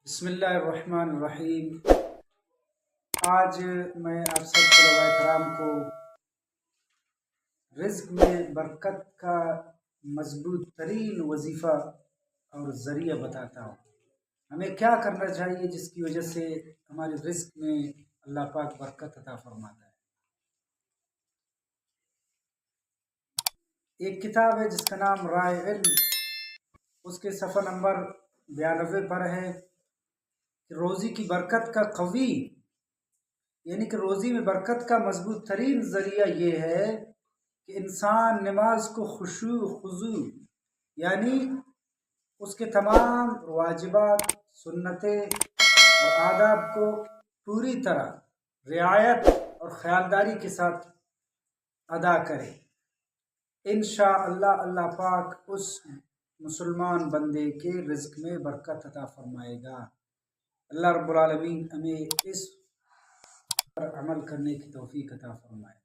بسم اللہ الرحمن الرحیم۔ آج میں آپ سب طلباء کرام کو رزق میں برکت کا مضبوط ترین وظیفہ اور ذریعہ بتاتا ہوں۔ ہمیں کیا کرنا چاہیے جس کی وجہ سے ہمارے رزق میں اللہ پاک برکت عطا فرماتا ہے۔ ایک کتاب ہے جس کا نام رائے علم، اس کے صفحہ نمبر 92 پر ہے کہ روزی کی برکت کا قوی، یعنی کہ روزی میں برکت کا مضبوط ترین ذریعہ یہ ہے کہ انسان نماز کو خشوع خضوع، یعنی اس کے تمام واجبات، سنتیں اور آداب کو پوری طرح رعایت اور خیالداری کے ساتھ ادا کرے۔ انشاءاللہ اللہ پاک اس مسلمان بندے کے رزق میں برکت عطا فرمائے گا۔ اللہ رب العالمین ہمیں اس پر عمل کرنے کی توفیق عطا فرمائے۔